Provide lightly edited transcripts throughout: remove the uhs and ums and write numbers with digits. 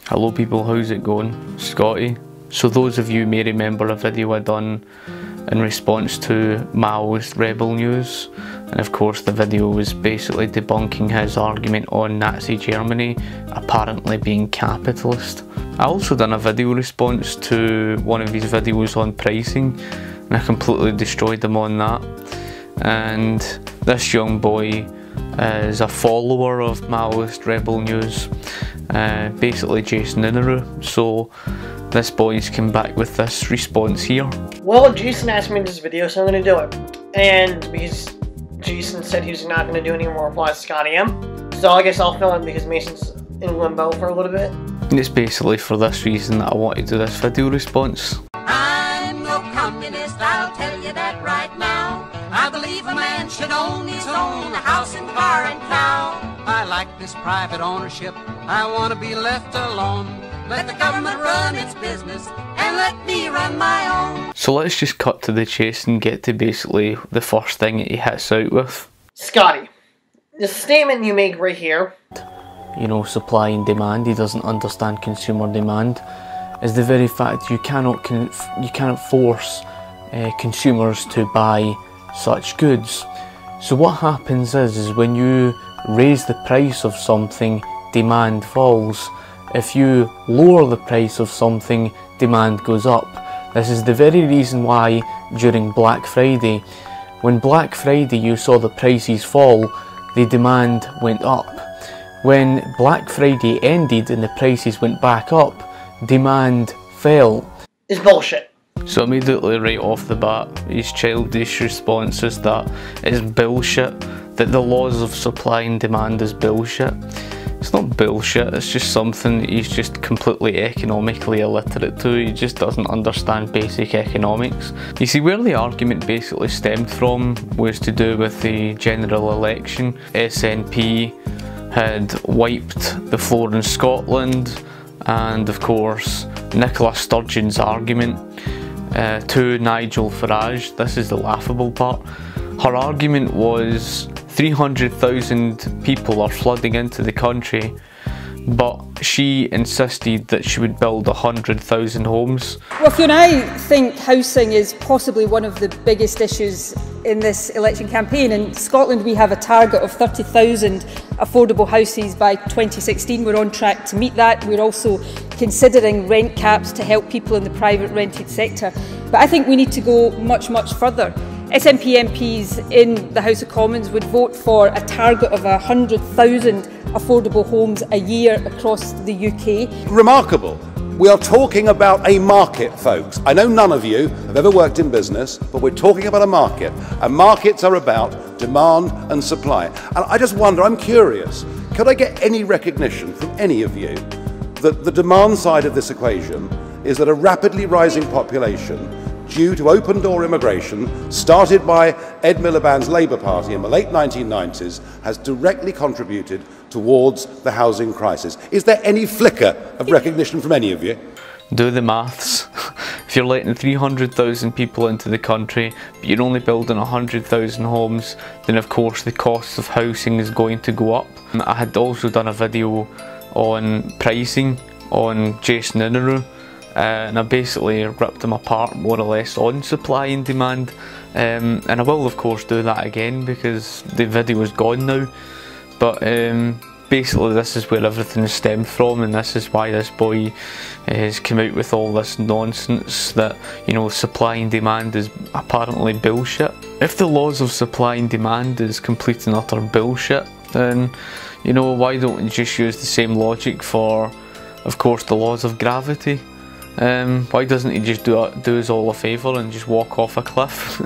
Hello people, how's it going? Scotty. So those of you may remember a video I done in response to Maoist rebel news, and of course the video was basically debunking his argument on Nazi Germany apparently being capitalist. I also done a video response to one of his videos on pricing, and I completely destroyed him on that. And this young boy is a follower of Maoist rebel news, basically Jason Inaru, so this boy's come back with this response here. Well, Jason asked me in this video, so I'm going to do it. And because Jason said he was not going to do any more replies to Scotty M, so I guess I'll fill in because Mason's in limbo for a little bit. And it's basically for this reason that I want to do this video response. I'm no communist, I'll tell you that right now. I believe a man should own his own house and car and cow. I like this private ownership, I want to be left alone. Let the government run its business and let me run my own. So let's just cut to the chase and get to basically the first thing that he hits out with. Scotty, the statement you make right here, you know, supply and demand, he doesn't understand consumer demand, is the very fact you cannot force consumers to buy such goods. So what happens is when you raise the price of something, demand falls. If you lower the price of something, demand goes up. This is the very reason why during Black Friday, when Black Friday you saw the prices fall, the demand went up. When Black Friday ended and the prices went back up, demand fell. is bullshit. So immediately right off the bat, his childish response is that it's bullshit, that the laws of supply and demand is bullshit. It's not bullshit, it's just something that he's just completely economically illiterate to. He just doesn't understand basic economics. You see, where the argument basically stemmed from was to do with the general election. SNP had wiped the floor in Scotland, and of course Nicola Sturgeon's argument to Nigel Farage, this is the laughable part, her argument was 300,000 people are flooding into the country, but she insisted that she would build 100,000 homes. Well, Fiona, I think housing is possibly one of the biggest issues in this election campaign. In Scotland we have a target of 30,000 affordable houses by 2016. We're on track to meet that. We're also considering rent caps to help people in the private rented sector. But I think we need to go much, much further. SNP MPs in the House of Commons would vote for a target of 100,000 affordable homes a year across the UK. Remarkable. We are talking about a market, folks. I know none of you have ever worked in business, but we're talking about a market. And markets are about demand and supply. And I just wonder, I'm curious, could I get any recognition from any of you that the demand side of this equation is that a rapidly rising population due to open-door immigration, started by Ed Miliband's Labour Party in the late 1990s, has directly contributed towards the housing crisis. Is there any flicker of recognition from any of you? Do the maths. If you're letting 300,000 people into the country, but you're only building 100,000 homes, then of course the cost of housing is going to go up. I had also done a video on pricing on Jason Inaru, and I basically ripped them apart more or less on supply and demand, and I will of course do that again because the video is gone now, but basically this is where everything stemmed from, and this is why this boy has come out with all this nonsense that, you know, supply and demand is apparently bullshit. If the laws of supply and demand is complete and utter bullshit, then, you know, why don't we just use the same logic for, of course, the laws of gravity? Why doesn't he just do us all a favour and just walk off a cliff?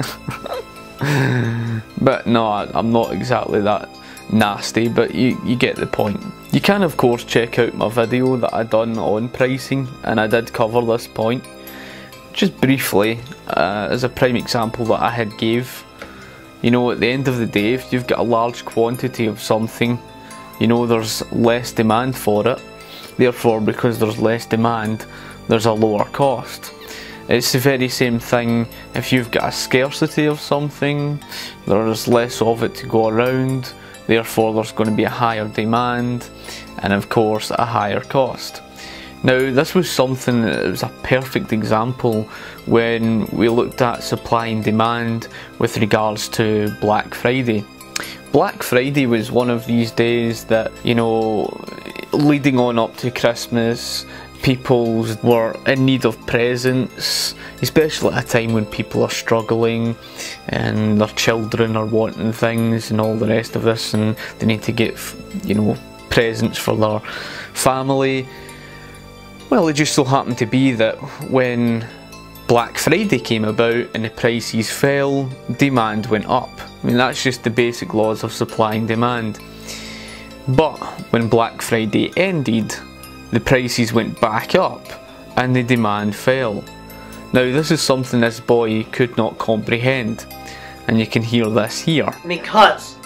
But no, I'm not exactly that nasty, but you get the point. You can of course check out my video that I done on pricing, and I did cover this point. Just briefly, as a prime example that I had gave, you know, at the end of the day, if you've got a large quantity of something, you know, there's less demand for it. Therefore, because there's less demand, there's a lower cost. It's the very same thing if you've got a scarcity of something, there's less of it to go around, therefore there's going to be a higher demand and of course a higher cost. Now this was something that was a perfect example when we looked at supply and demand with regards to Black Friday. Black Friday was one of these days that, you know, leading on up to Christmas, people were in need of presents, especially at a time when people are struggling and their children are wanting things and all the rest of this, and they need to get, you know, presents for their family. Well, it just so happened to be that when Black Friday came about and the prices fell, demand went up. I mean, that's just the basic laws of supply and demand. But when Black Friday ended, the prices went back up and the demand fell. Now this is something this boy could not comprehend, and you can hear this here. Because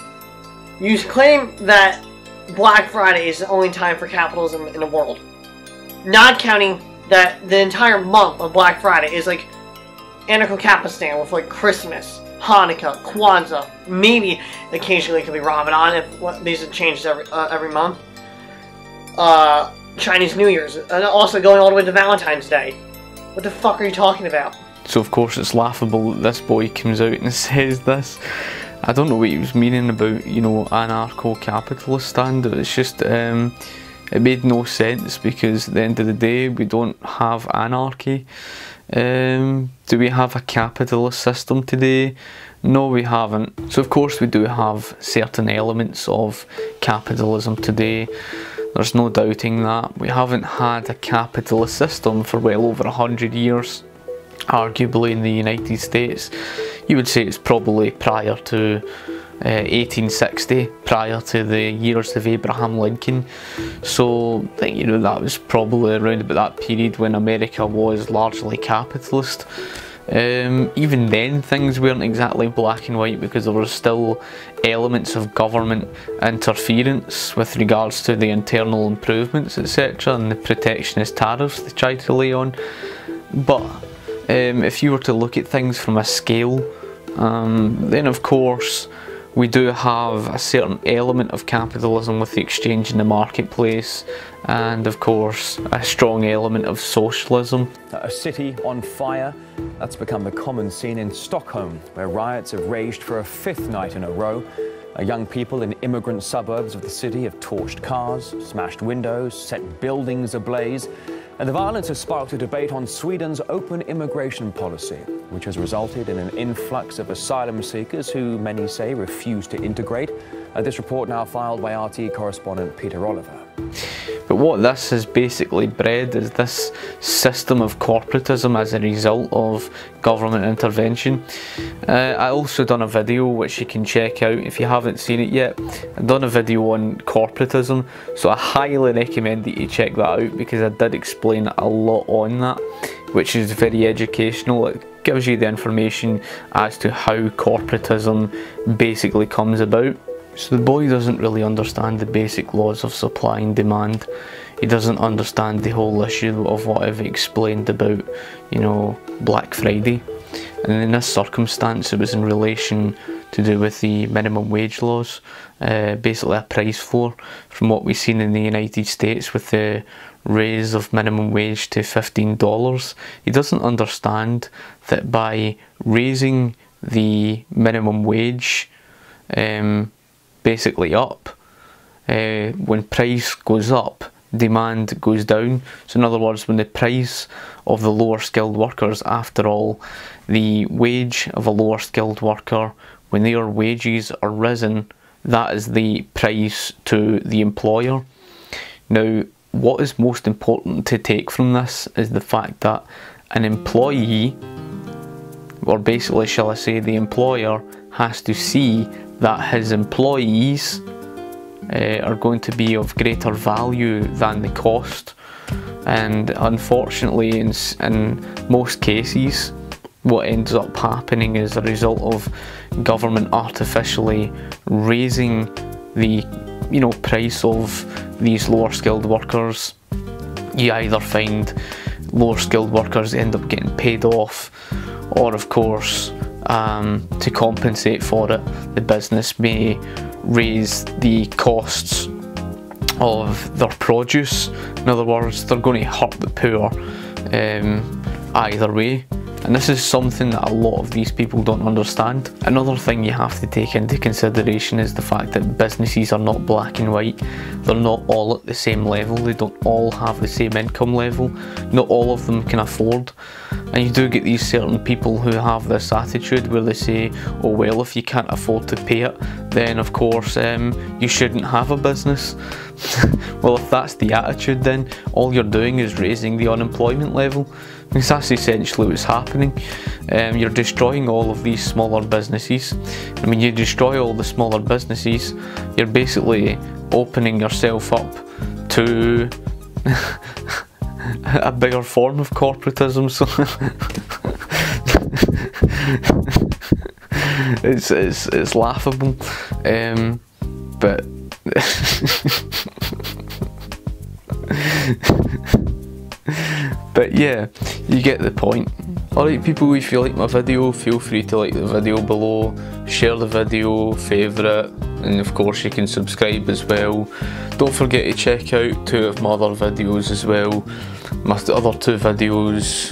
you claim that Black Friday is the only time for capitalism in the world, not counting that the entire month of Black Friday is like anarcho-capitalist with like Christmas, Hanukkah, Kwanzaa, maybe occasionally it could be Ramadan if these changes every month. Chinese New Year's, and also going all the way to Valentine's Day. What the fuck are you talking about? So of course it's laughable that this boy comes out and says this. I don't know what he was meaning about, you know, anarcho-capitalist stand. It's just, it made no sense, because at the end of the day we don't have anarchy. Do we have a capitalist system today? No, we haven't. So of course we do have certain elements of capitalism today. There's no doubting that. We haven't had a capitalist system for well over 100 years. Arguably in the United States, you would say it's probably prior to 1860, prior to the years of Abraham Lincoln. So, you know, that was probably around about that period when America was largely capitalist. Even then things weren't exactly black and white, because there were still elements of government interference with regards to the internal improvements, etc., and the protectionist tariffs they tried to lay on. But if you were to look at things from a scale, then of course we do have a certain element of capitalism with the exchange in the marketplace, and of course a strong element of socialism. A city on fire, that's become the common scene in Stockholm, where riots have raged for a 5th night in a row. Young people in immigrant suburbs of the city have torched cars, smashed windows, set buildings ablaze. And the violence has sparked a debate on Sweden's open immigration policy, which has resulted in an influx of asylum seekers who many say refuse to integrate. This report now filed by RT correspondent Peter Oliver. But what this has basically bred is this system of corporatism as a result of government intervention. I also done a video which you can check out if you haven't seen it yet. I've done a video on corporatism, so I highly recommend that you check that out, because I did explain a lot on that, which is very educational. It gives you the information as to how corporatism basically comes about. So the boy doesn't really understand the basic laws of supply and demand. He doesn't understand the whole issue of what I've explained about, you know, Black Friday. And in this circumstance it was in relation to do with the minimum wage laws, basically a price floor from what we've seen in the United States with the raise of minimum wage to $15. He doesn't understand that by raising the minimum wage basically up, when price goes up, demand goes down. So in other words, when the price of the lower skilled workers, after all, the wage of a lower skilled worker, when their wages are risen, that is the price to the employer. Now, what is most important to take from this is the fact that an employee, or basically shall I say the employer, has to see that his employees are going to be of greater value than the cost. And unfortunately, in most cases, what ends up happening is a result of government artificially raising the price of these lower skilled workers. You either find lower skilled workers end up getting paid off, or of course, to compensate for it, the business may raise the costs of their produce. In other words, they're going to hurt the poor either way. And this is something that a lot of these people don't understand. Another thing you have to take into consideration is the fact that businesses are not black and white. They're not all at the same level. They don't all have the same income level. Not all of them can afford. And you do get these certain people who have this attitude where they say, oh well, if you can't afford to pay it, then of course you shouldn't have a business. Well, if that's the attitude, then all you're doing is raising the unemployment level. Because that's essentially what's happening. You're destroying all of these smaller businesses. And when you destroy all the smaller businesses, you're basically opening yourself up to a bigger form of corporatism. So it's laughable, but but yeah, you get the point. Alright people, if you like my video, feel free to like the video below, share the video, favourite, and of course you can subscribe as well. Don't forget to check out 2 of my other videos as well. My other 2 videos,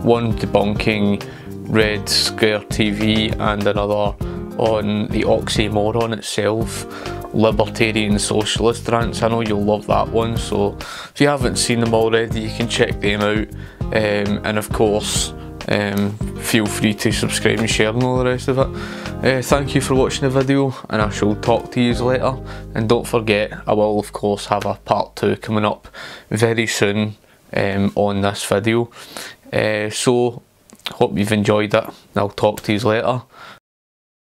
one debunking Red Scare TV and another on the oxymoron itself, libertarian socialist rants. I know you'll love that one, so if you haven't seen them already, you can check them out. And of course, feel free to subscribe and share and all the rest of it. Thank you for watching the video, and I shall talk to you later. And don't forget, I will of course have a part 2 coming up very soon on this video. So hope you've enjoyed it, and I'll talk to you later.